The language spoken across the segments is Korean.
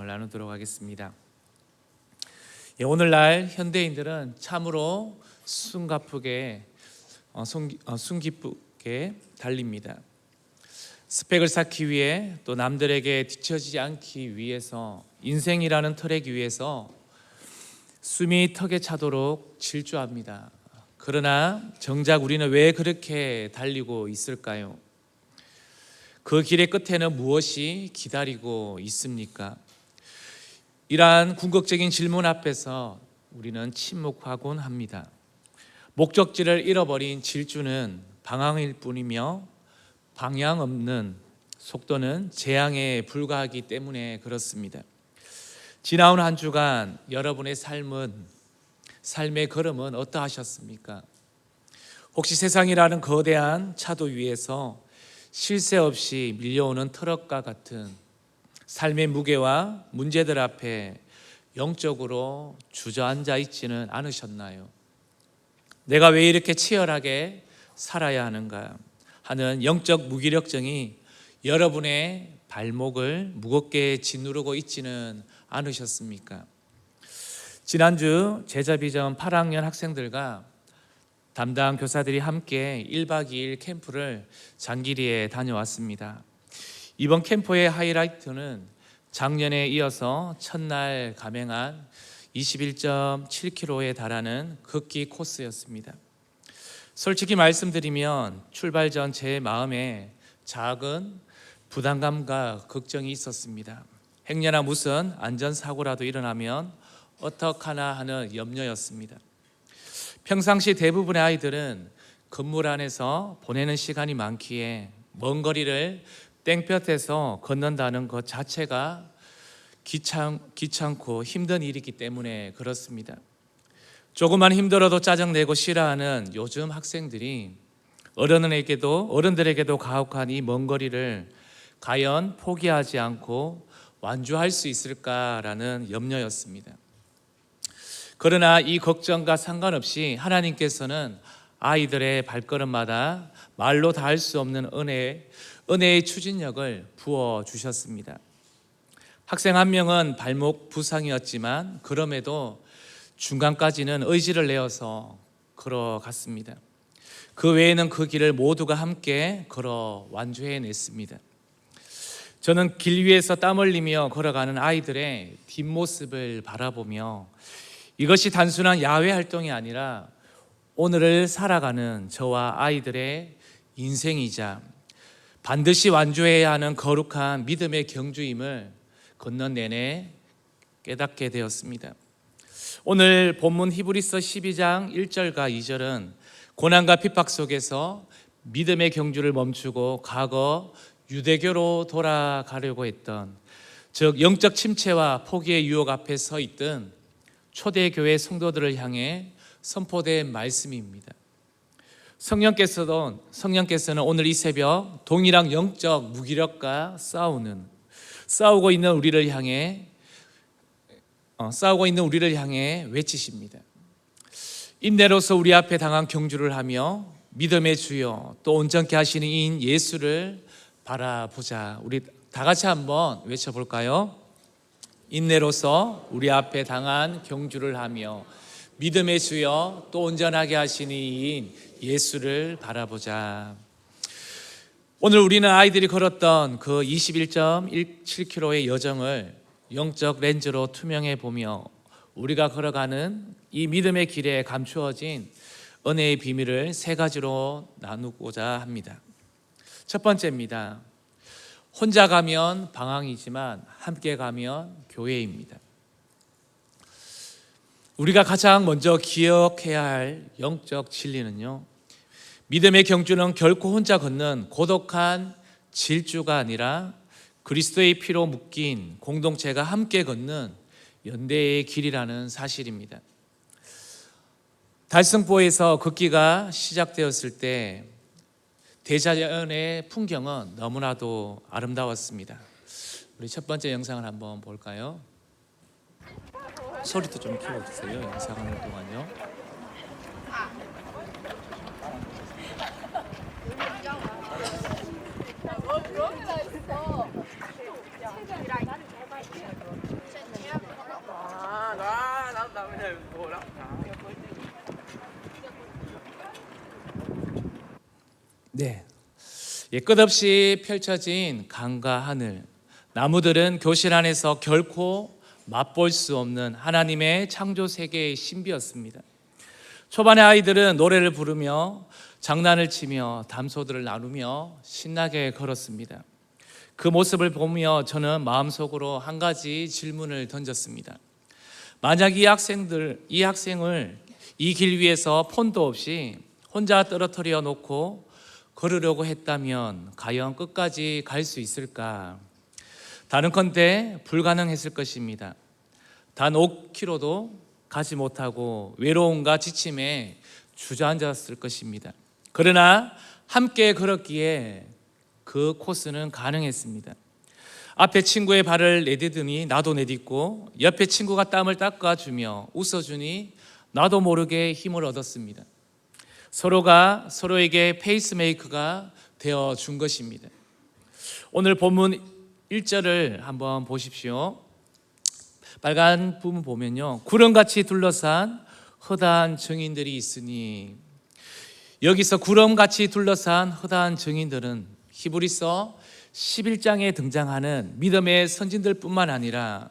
말씀을 나누도록 하겠습니다. 오늘날 현대인들은 참으로 숨기쁘게 달립니다. 스펙을 쌓기 위해, 또 남들에게 뒤처지지 않기 위해서, 인생이라는 트랙 위에서 숨이 턱에 차도록 질주합니다. 그러나 정작 우리는 왜 그렇게 달리고 있을까요? 그 길의 끝에는 무엇이 기다리고 있습니까? 이러한 궁극적인 질문 앞에서 우리는 침묵하곤 합니다. 목적지를 잃어버린 질주는 방황일 뿐이며 방향 없는 속도는 재앙에 불과하기 때문에 그렇습니다. 지나온 한 주간 여러분의 삶의 걸음은 어떠하셨습니까? 혹시 세상이라는 거대한 차도 위에서 쉴 새 없이 밀려오는 트럭과 같은 삶의 무게와 문제들 앞에 영적으로 주저앉아 있지는 않으셨나요? 내가 왜 이렇게 치열하게 살아야 하는가 하는 영적 무기력증이 여러분의 발목을 무겁게 짓누르고 있지는 않으셨습니까? 지난주 제자비전 8학년 학생들과 담당 교사들이 함께 1박 2일 캠프를 장기리에 다녀왔습니다. 이번 캠프의 하이라이트는 작년에 이어서 첫날 감행한 21.7km에 달하는 걷기 코스였습니다. 솔직히 말씀드리면 출발 전 제 마음에 작은 부담감과 걱정이 있었습니다. 행여나 무슨 안전사고라도 일어나면 어떡하나 하는 염려였습니다. 평상시 대부분의 아이들은 건물 안에서 보내는 시간이 많기에 먼 거리를 땡볕에서 걷는다는 것 자체가 귀찮고 힘든 일이기 때문에 그렇습니다. 조금만 힘들어도 짜증내고 싫어하는 요즘 학생들이 어른들에게도 가혹한 이 먼 거리를 과연 포기하지 않고 완주할 수 있을까라는 염려였습니다. 그러나 이 걱정과 상관없이 하나님께서는 아이들의 발걸음마다 말로 다 할 수 없는 은혜의 추진력을 부어주셨습니다. 학생 한 명은 발목 부상이었지만 그럼에도 중간까지는 의지를 내어서 걸어갔습니다. 그 외에는 그 길을 모두가 함께 걸어 완주해냈습니다. 저는 길 위에서 땀 흘리며 걸어가는 아이들의 뒷모습을 바라보며 이것이 단순한 야외 활동이 아니라 오늘을 살아가는 저와 아이들의 인생이자 반드시 완주해야 하는 거룩한 믿음의 경주임을 걷는 내내 깨닫게 되었습니다. 오늘 본문 히브리서 12장 1절과 2절은 고난과 핍박 속에서 믿음의 경주를 멈추고 과거 유대교로 돌아가려고 했던, 즉 영적 침체와 포기의 유혹 앞에 서 있던 초대교회 성도들을 향해 선포된 말씀입니다. 성령께서는 오늘 이 새벽 동일한 영적 무기력과 싸우고 있는 우리를 향해 외치십니다. 인내로서 우리 앞에 당한 경주를 하며 믿음의 주여 또 온전케 하시는 이인 예수를 바라보자. 우리 다 같이 한번 외쳐볼까요? 인내로서 우리 앞에 당한 경주를 하며 믿음의 주여 또 온전하게 하시는 이인 예수를 바라보자. 오늘 우리는 아이들이 걸었던 그 21.7km의 여정을 영적 렌즈로 투명해 보며 우리가 걸어가는 이 믿음의 길에 감추어진 은혜의 비밀을 세 가지로 나누고자 합니다. 첫 번째입니다. 혼자 가면 방황이지만 함께 가면 교회입니다. 우리가 가장 먼저 기억해야 할 영적 진리는요, 믿음의 경주는 결코 혼자 걷는 고독한 질주가 아니라 그리스도의 피로 묶인 공동체가 함께 걷는 연대의 길이라는 사실입니다. 달성포에서 걷기가 시작되었을 때 대자연의 풍경은 너무나도 아름다웠습니다. 우리 첫 번째 영상을 한번 볼까요? 소리도 좀 키워주세요. 영상을 동안요. 네, 끝없이 펼쳐진 강과 하늘, 나무들은 교실 안에서 결코 맛볼 수 없는 하나님의 창조 세계의 신비였습니다. 초반에 아이들은 노래를 부르며 장난을 치며 담소들을 나누며 신나게 걸었습니다. 그 모습을 보며 저는 마음속으로 한 가지 질문을 던졌습니다. 만약 이 학생을 이 길 위에서 폰도 없이 혼자 떨어뜨려 놓고 걸으려고 했다면 과연 끝까지 갈 수 있을까? 다른컨대 불가능했을 것입니다. 단 5km도 가지 못하고 외로움과 지침에 주저앉았을 것입니다. 그러나 함께 걸었기에 그 코스는 가능했습니다. 앞에 친구의 발을 내디듬이 나도 내딛고 옆에 친구가 땀을 닦아주며 웃어주니 나도 모르게 힘을 얻었습니다. 서로가 서로에게 페이스메이커가 되어준 것입니다. 오늘 본문 1절을 한번 보십시오. 빨간 부분 보면요, 구름같이 둘러싼 허다한 증인들이 있으니, 여기서 구름같이 둘러싼 허다한 증인들은 히브리서 11장에 등장하는 믿음의 선진들 뿐만 아니라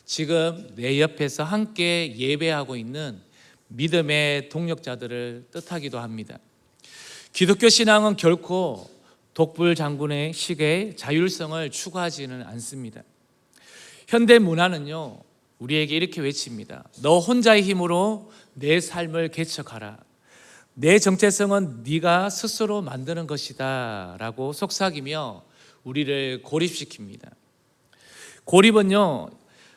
지금 내 옆에서 함께 예배하고 있는 믿음의 동력자들을 뜻하기도 합니다. 기독교 신앙은 결코 독불 장군의 식의 자율성을 추구하지는 않습니다. 현대 문화는요, 우리에게 이렇게 외칩니다. 너 혼자의 힘으로 내 삶을 개척하라. 내 정체성은 네가 스스로 만드는 것이다 라고 속삭이며 우리를 고립시킵니다. 고립은요,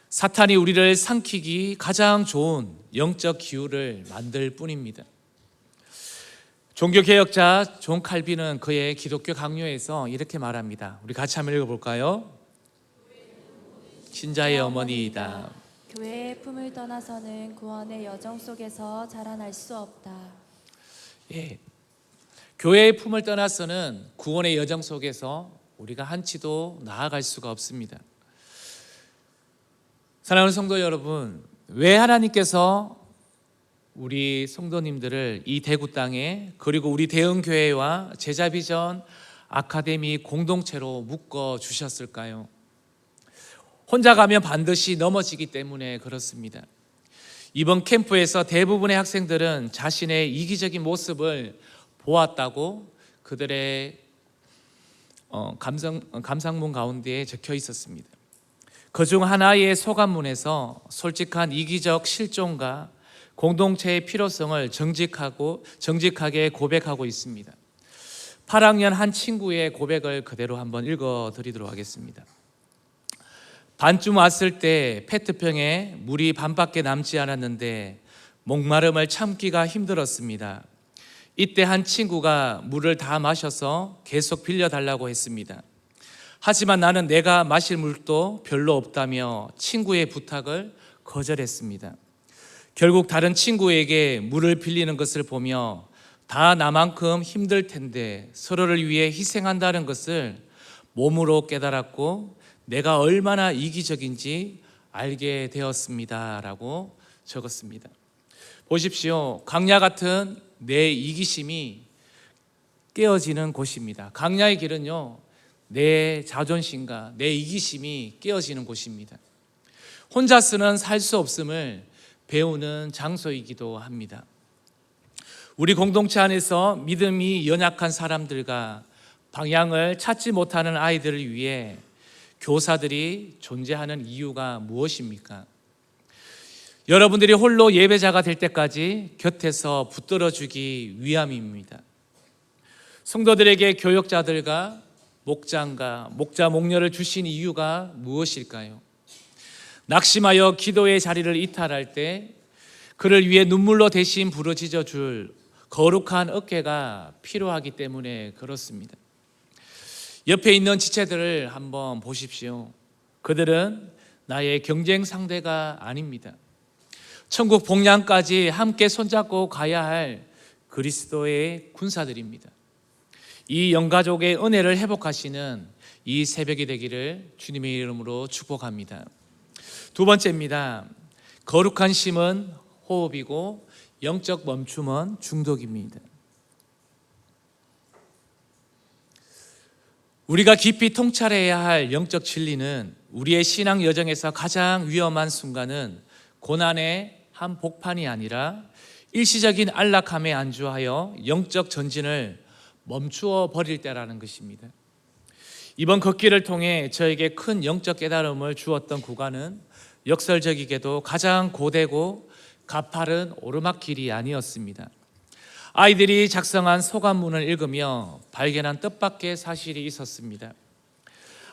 사탄이 우리를 삼키기 가장 좋은 영적 기후를 만들 뿐입니다. 종교개혁자 존 칼빈은 그의 기독교 강요에서 이렇게 말합니다. 우리 같이 한번 읽어볼까요? 신자의 어머니이다. 교회의 품을 떠나서는 구원의 여정 속에서 자라날 수 없다. 예, 교회의 품을 떠나서는 구원의 여정 속에서 우리가 한치도 나아갈 수가 없습니다. 사랑하는 성도 여러분, 왜 하나님께서 우리 성도님들을 이 대구 땅에 그리고 우리 대흥교회와 제자비전 아카데미 공동체로 묶어 주셨을까요? 혼자 가면 반드시 넘어지기 때문에 그렇습니다. 이번 캠프에서 대부분의 학생들은 자신의 이기적인 모습을 보았다고 그들의 감상문 가운데에 적혀 있었습니다. 그중 하나의 소감문에서 솔직한 이기적 실존과 공동체의 필요성을 정직하게 고백하고 있습니다. 8학년 한 친구의 고백을 그대로 한번 읽어드리도록 하겠습니다. 반쯤 왔을 때 페트병에 물이 반밖에 남지 않았는데 목마름을 참기가 힘들었습니다. 이때 한 친구가 물을 다 마셔서 계속 빌려달라고 했습니다. 하지만 나는 내가 마실 물도 별로 없다며 친구의 부탁을 거절했습니다. 결국 다른 친구에게 물을 빌리는 것을 보며 다 나만큼 힘들 텐데 서로를 위해 희생한다는 것을 몸으로 깨달았고 내가 얼마나 이기적인지 알게 되었습니다 라고 적었습니다. 보십시오. 강야 같은 내 이기심이 깨어지는 곳입니다. 강야의 길은요, 내 자존심과 내 이기심이 깨어지는 곳입니다. 혼자서는 살 수 없음을 배우는 장소이기도 합니다. 우리 공동체 안에서 믿음이 연약한 사람들과 방향을 찾지 못하는 아이들을 위해 교사들이 존재하는 이유가 무엇입니까? 여러분들이 홀로 예배자가 될 때까지 곁에서 붙들어주기 위함입니다. 성도들에게 교역자들과 목장과 목자 목녀를 주신 이유가 무엇일까요? 낙심하여 기도의 자리를 이탈할 때 그를 위해 눈물로 대신 부르짖어 줄 거룩한 어깨가 필요하기 때문에 그렇습니다. 옆에 있는 지체들을 한번 보십시오. 그들은 나의 경쟁 상대가 아닙니다. 천국 복량까지 함께 손잡고 가야 할 그리스도의 군사들입니다. 이 영가족의 은혜를 회복하시는 이 새벽이 되기를 주님의 이름으로 축복합니다. 두 번째입니다. 거룩한 쉼은 호흡이고 영적 멈춤은 중독입니다. 우리가 깊이 통찰해야 할 영적 진리는 우리의 신앙 여정에서 가장 위험한 순간은 고난의 한 복판이 아니라 일시적인 안락함에 안주하여 영적 전진을 멈추어 버릴 때라는 것입니다. 이번 걷기를 통해 저에게 큰 영적 깨달음을 주었던 구간은 역설적이게도 가장 고되고 가파른 오르막길이 아니었습니다. 아이들이 작성한 소감문을 읽으며 발견한 뜻밖의 사실이 있었습니다.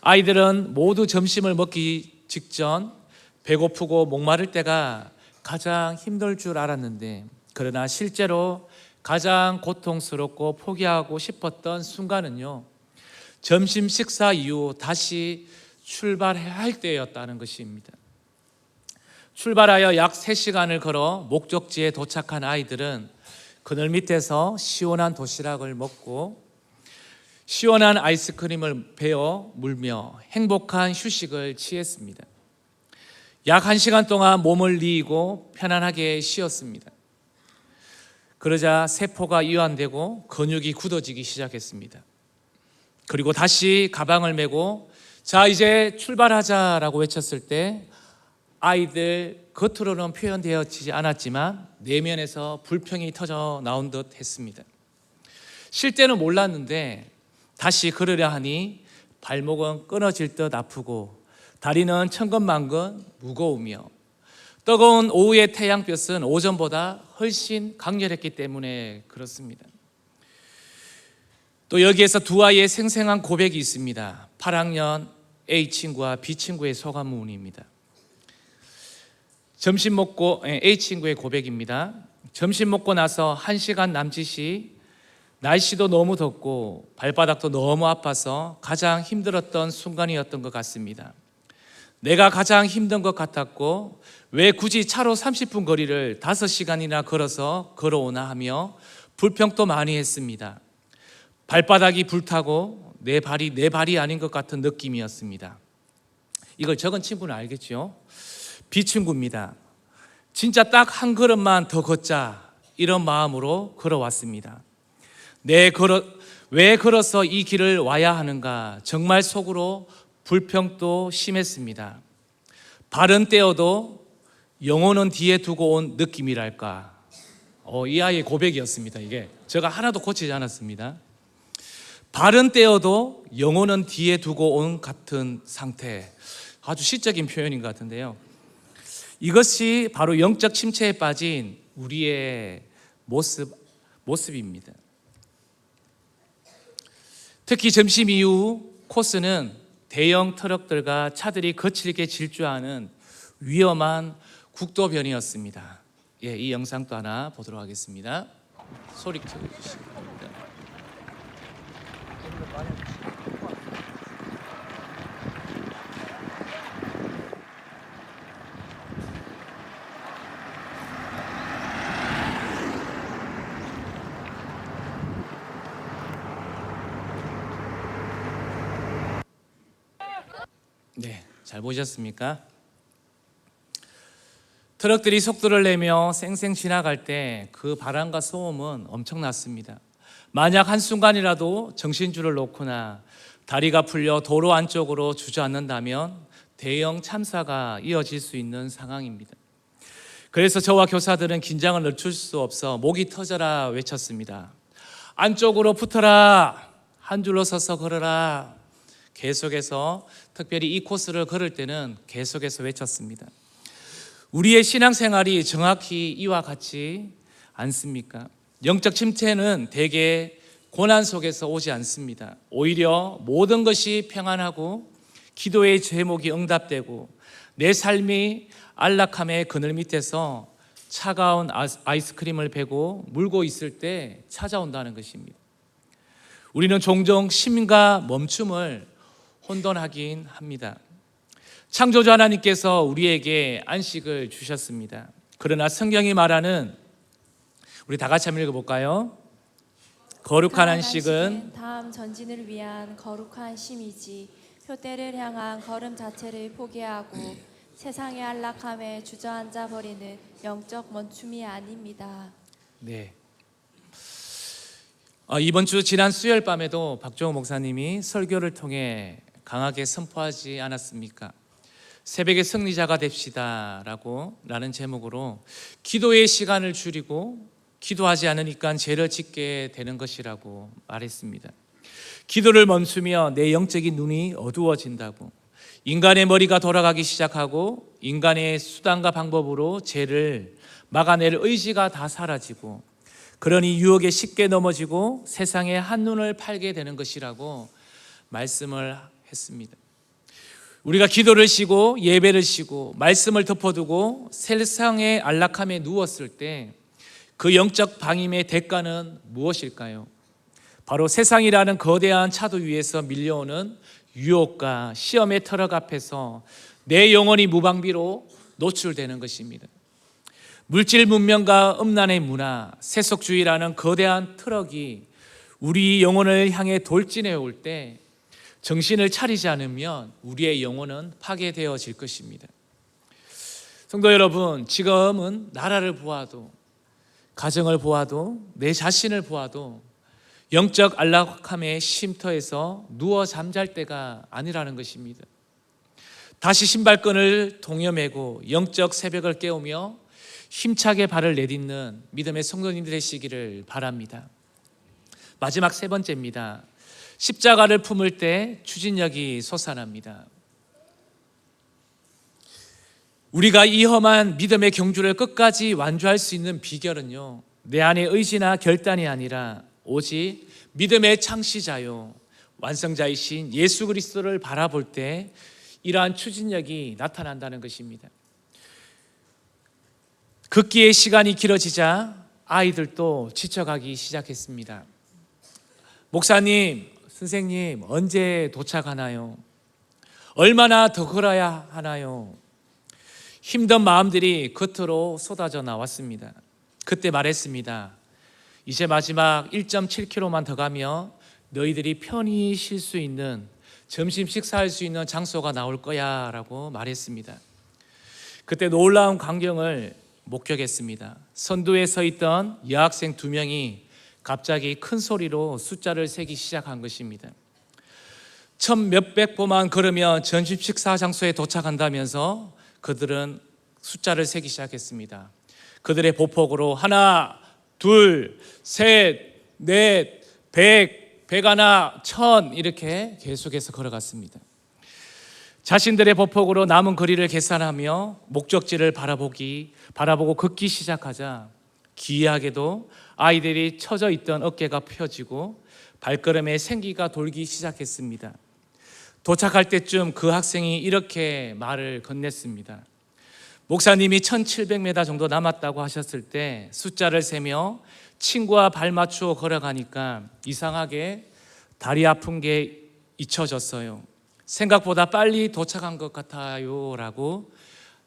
아이들은 모두 점심을 먹기 직전 배고프고 목마를 때가 가장 힘들 줄 알았는데, 그러나 실제로 가장 고통스럽고 포기하고 싶었던 순간은요, 점심 식사 이후 다시 출발해야 할 때였다는 것입니다. 출발하여 약 3시간을 걸어 목적지에 도착한 아이들은 그늘 밑에서 시원한 도시락을 먹고 시원한 아이스크림을 베어 물며 행복한 휴식을 취했습니다. 약 1시간 동안 몸을 이이고 편안하게 쉬었습니다. 그러자 세포가 이완되고 근육이 굳어지기 시작했습니다. 그리고 다시 가방을 메고 자 이제 출발하자라고 외쳤을 때 아이들 겉으로는 표현되어지지 않았지만 내면에서 불평이 터져 나온 듯 했습니다. 쉴 때는 몰랐는데 다시 걸으려 하니 발목은 끊어질 듯 아프고 다리는 천근만근 무거우며 뜨거운 오후의 태양볕은 오전보다 훨씬 강렬했기 때문에 그렇습니다. 또 여기에서 두 아이의 생생한 고백이 있습니다. 8학년 A친구와 B친구의 소감문입니다. 점심 먹고 A친구의 고백입니다. 점심 먹고 나서 1시간 남짓이 날씨도 너무 덥고 발바닥도 너무 아파서 가장 힘들었던 순간이었던 것 같습니다. 내가 가장 힘든 것 같았고 왜 굳이 차로 30분 거리를 5시간이나 걸어서 걸어오나 하며 불평도 많이 했습니다. 발바닥이 불타고 내 발이 아닌 것 같은 느낌이었습니다. 이걸 적은 친구는 알겠죠? B친구입니다. 진짜 딱 한 걸음만 더 걷자 이런 마음으로 걸어왔습니다. 왜 걸어서 이 길을 와야 하는가 정말 속으로 불평도 심했습니다. 발은 떼어도 영혼은 뒤에 두고 온 느낌이랄까. 이 아이의 고백이었습니다. 이게 제가 하나도 고치지 않았습니다. 발은 떼어도 영혼은 뒤에 두고 온 같은 상태. 아주 시적인 표현인 것 같은데요. 이것이 바로 영적 침체에 빠진 우리의 모습입니다. 특히 점심 이후 코스는 대형 트럭들과 차들이 거칠게 질주하는 위험한 국도변이었습니다. 이 영상도 하나 보도록 하겠습니다. 소리 켜주시기 바랍니다. 네, 잘 보셨습니까? 트럭들이 속도를 내며 쌩쌩 지나갈 때 그 바람과 소음은 엄청났습니다. 만약 한순간이라도 정신줄을 놓거나 다리가 풀려 도로 안쪽으로 주저앉는다면 대형 참사가 이어질 수 있는 상황입니다. 그래서 저와 교사들은 긴장을 늦출 수 없어 목이 터져라 외쳤습니다. 안쪽으로 붙어라, 한 줄로 서서 걸어라. 계속해서 특별히 이 코스를 걸을 때는 계속해서 외쳤습니다. 우리의 신앙생활이 정확히 이와 같지 않습니까? 영적 침체는 대개 고난 속에서 오지 않습니다. 오히려 모든 것이 평안하고 기도의 제목이 응답되고 내 삶이 안락함의 그늘 밑에서 차가운 아이스크림을 베고 물고 있을 때 찾아온다는 것입니다. 우리는 종종 쉼과 멈춤을 혼돈하긴 합니다. 창조주 하나님께서 우리에게 안식을 주셨습니다. 그러나 성경이 말하는, 우리 다 같이 한번 읽어볼까요? 거룩한 안식은 다음 전진을 위한 거룩한 쉼이지 표대를 향한 걸음 자체를 포기하고 세상의 안락함에 주저앉아 버리는 영적 멈춤이 아닙니다. 네. 이번 주 지난 수요일 밤에도 박종호 목사님이 설교를 통해 강하게 선포하지 않았습니까? 새벽의 승리자가 됩시다 라는 제목으로 기도의 시간을 줄이고 기도하지 않으니까 죄를 짓게 되는 것이라고 말했습니다. 기도를 멈추며 내 영적인 눈이 어두워진다고, 인간의 머리가 돌아가기 시작하고 인간의 수단과 방법으로 죄를 막아낼 의지가 다 사라지고, 그러니 유혹에 쉽게 넘어지고 세상에 한눈을 팔게 되는 것이라고 말씀을 했습니다. 우리가 기도를 쉬고 예배를 쉬고 말씀을 덮어두고 세상의 안락함에 누웠을 때 그 영적 방임의 대가는 무엇일까요? 바로 세상이라는 거대한 차도 위에서 밀려오는 유혹과 시험의 터럭 앞에서 내 영혼이 무방비로 노출되는 것입니다. 물질 문명과 음란의 문화, 세속주의라는 거대한 트럭이 우리 영혼을 향해 돌진해 올 때 정신을 차리지 않으면 우리의 영혼은 파괴되어질 것입니다. 성도 여러분, 지금은 나라를 보아도, 가정을 보아도, 내 자신을 보아도 영적 안락함의 쉼터에서 누워 잠잘 때가 아니라는 것입니다. 다시 신발끈을 동여매고 영적 새벽을 깨우며 힘차게 발을 내딛는 믿음의 성도님들 되시기를 바랍니다. 마지막 세 번째입니다. 십자가를 품을 때 추진력이 솟아납니다. 우리가 이 험한 믿음의 경주를 끝까지 완주할 수 있는 비결은요, 내 안의 의지나 결단이 아니라 오직 믿음의 창시자요 완성자이신 예수 그리스도를 바라볼 때 이러한 추진력이 나타난다는 것입니다. 걷기의 시간이 길어지자 아이들도 지쳐가기 시작했습니다. 목사님, 선생님, 언제 도착하나요? 얼마나 더 걸어야 하나요? 힘든 마음들이 겉으로 쏟아져 나왔습니다. 그때 말했습니다. 이제 마지막 1.7km만 더 가면 너희들이 편히 쉴 수 있는, 점심 식사할 수 있는 장소가 나올 거야 라고 말했습니다. 그때 놀라운 광경을 목격했습니다. 선두에 서 있던 여학생 2명이 갑자기 큰 소리로 숫자를 세기 시작한 것입니다. 1,몇백 보만 걸으면 점심 식사 장소에 도착한다면서 그들은 숫자를 세기 시작했습니다. 그들의 보폭으로 하나, 둘, 셋, 넷, 백, 백하나, 1,000 이렇게 계속해서 걸어갔습니다. 자신들의 보폭으로 남은 거리를 계산하며 목적지를 바라보고 걷기 시작하자 기이하게도 아이들이 처져 있던 어깨가 펴지고 발걸음에 생기가 돌기 시작했습니다. 도착할 때쯤 그 학생이 이렇게 말을 건넸습니다. 목사님이 1,700m 정도 남았다고 하셨을 때 숫자를 세며 친구와 발 맞추어 걸어가니까 이상하게 다리 아픈 게 잊혀졌어요. 생각보다 빨리 도착한 것 같아요 라고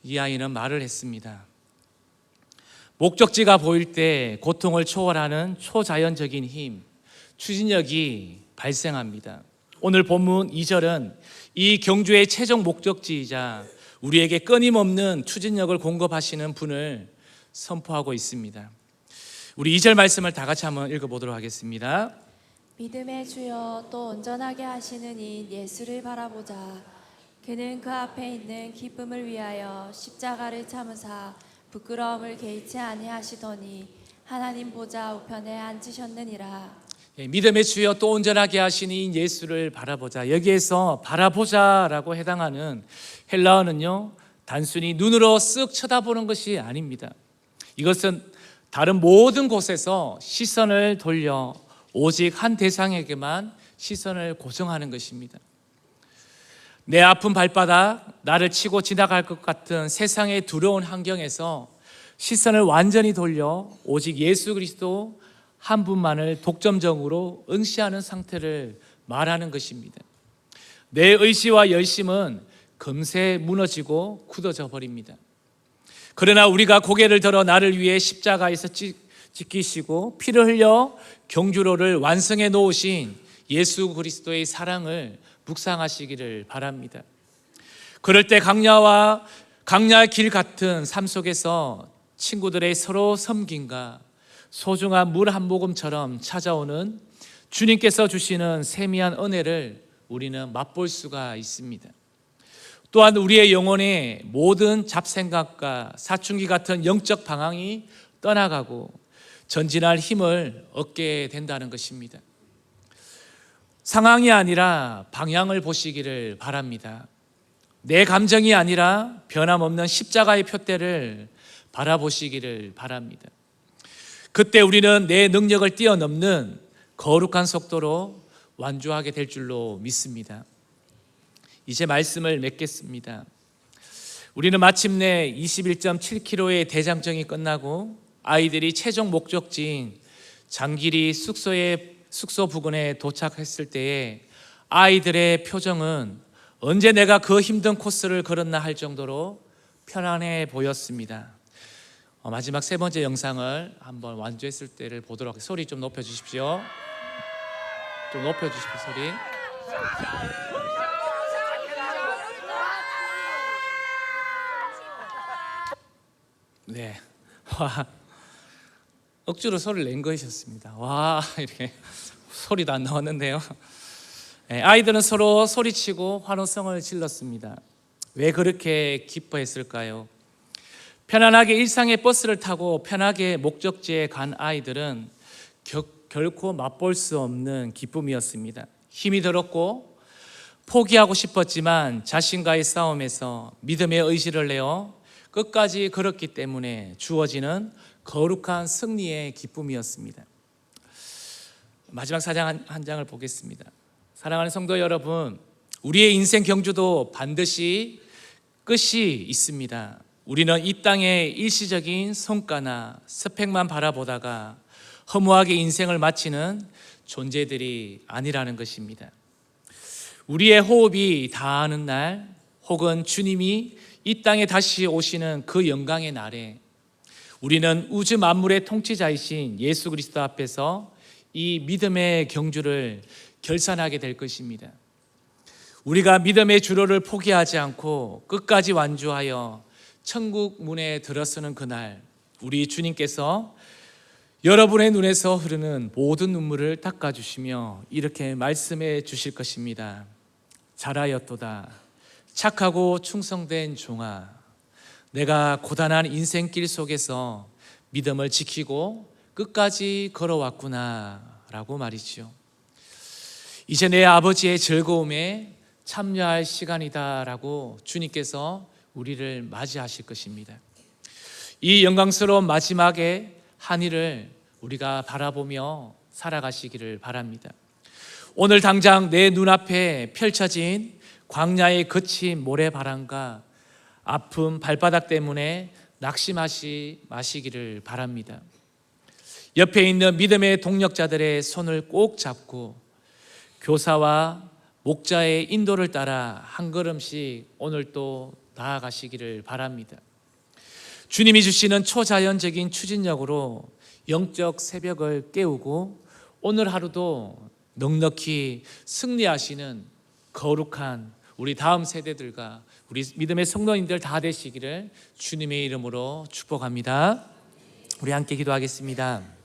이 아이는 말을 했습니다. 목적지가 보일 때 고통을 초월하는 초자연적인 힘, 추진력이 발생합니다. 오늘 본문 2절은 이 경주의 최종 목적지이자 우리에게 끊임없는 추진력을 공급하시는 분을 선포하고 있습니다. 우리 2절 말씀을 다 같이 한번 읽어보도록 하겠습니다. 믿음의 주여 또 온전하게 하시는 이 예수를 바라보자. 그는 그 앞에 있는 기쁨을 위하여 십자가를 참으사 부끄러움을 개의치 아니하시더니 하나님 보좌 우편에 앉으셨느니라. 믿음의 주여 또 온전하게 하시니 예수를 바라보자. 여기에서 바라보자라고 해당하는 헬라어는요, 단순히 눈으로 쓱 쳐다보는 것이 아닙니다. 이것은 다른 모든 곳에서 시선을 돌려 오직 한 대상에게만 시선을 고정하는 것입니다. 내 아픈 발바닥, 나를 치고 지나갈 것 같은 세상의 두려운 환경에서 시선을 완전히 돌려 오직 예수 그리스도 한 분만을 독점적으로 응시하는 상태를 말하는 것입니다. 내 의지와 열심은 금세 무너지고 굳어져 버립니다. 그러나 우리가 고개를 들어 나를 위해 십자가에서 지키시고 피를 흘려 경주로를 완성해 놓으신 예수 그리스도의 사랑을 묵상하시기를 바랍니다. 그럴 때 강야의 길 같은 삶 속에서 친구들의 서로 섬김과 소중한 물 한 모금처럼 찾아오는 주님께서 주시는 세미한 은혜를 우리는 맛볼 수가 있습니다. 또한 우리의 영혼의 모든 잡생각과 사춘기 같은 영적 방황이 떠나가고 전진할 힘을 얻게 된다는 것입니다. 상황이 아니라 방향을 보시기를 바랍니다. 내 감정이 아니라 변함없는 십자가의 표대를 바라보시기를 바랍니다. 그때 우리는 내 능력을 뛰어넘는 거룩한 속도로 완주하게 될 줄로 믿습니다. 이제 말씀을 맺겠습니다. 우리는 마침내 21.7km의 대장정이 끝나고 아이들이 최종 목적지인 장길이 숙소 부근에 도착했을 때에 아이들의 표정은 언제 내가 그 힘든 코스를 걸었나 할 정도로 편안해 보였습니다. 마지막 세 번째 영상을 한번 완주했을 때를 보도록 하겠습니다. 소리 좀 높여주십시오. 좀 높여주십시오. 소리. 네. 와, 억지로 소리를 낸 것이었습니다. 와, 이렇게 소리도 안 나왔는데요. 네, 아이들은 서로 소리치고 환호성을 질렀습니다. 왜 그렇게 기뻐했을까요? 편안하게 일상의 버스를 타고 편하게 목적지에 간 아이들은 결코 맛볼 수 없는 기쁨이었습니다. 힘이 들었고 포기하고 싶었지만 자신과의 싸움에서 믿음의 의지를 내어 끝까지 걸었기 때문에 주어지는 거룩한 승리의 기쁨이었습니다. 마지막 사장 한 장을 보겠습니다. 사랑하는 성도 여러분, 우리의 인생 경주도 반드시 끝이 있습니다. 우리는 이 땅의 일시적인 성과나 스펙만 바라보다가 허무하게 인생을 마치는 존재들이 아니라는 것입니다. 우리의 호흡이 다하는 날, 혹은 주님이 이 땅에 다시 오시는 그 영광의 날에 우리는 우주 만물의 통치자이신 예수 그리스도 앞에서 이 믿음의 경주를 결산하게 될 것입니다. 우리가 믿음의 주로를 포기하지 않고 끝까지 완주하여 천국 문에 들어서는 그날, 우리 주님께서 여러분의 눈에서 흐르는 모든 눈물을 닦아주시며 이렇게 말씀해 주실 것입니다. 잘하였도다 착하고 충성된 종아, 내가 고단한 인생길 속에서 믿음을 지키고 끝까지 걸어왔구나 라고 말이죠. 이제 내 아버지의 즐거움에 참여할 시간이다 라고 주님께서 우리를 맞이하실 것입니다. 이 영광스러운 마지막에 한 일을 우리가 바라보며 살아가시기를 바랍니다. 오늘 당장 내 눈앞에 펼쳐진 광야의 거친 모래바람과 아픈 발바닥 때문에 낙심하지 마시기를 바랍니다. 옆에 있는 믿음의 동력자들의 손을 꼭 잡고 교사와 목자의 인도를 따라 한 걸음씩 오늘 또 나아가시기를 바랍니다. 주님이 주시는 초자연적인 추진력으로 영적 새벽을 깨우고 오늘 하루도 넉넉히 승리하시는 거룩한 우리 다음 세대들과 우리 믿음의 성도님들 다 되시기를 주님의 이름으로 축복합니다. 우리 함께 기도하겠습니다.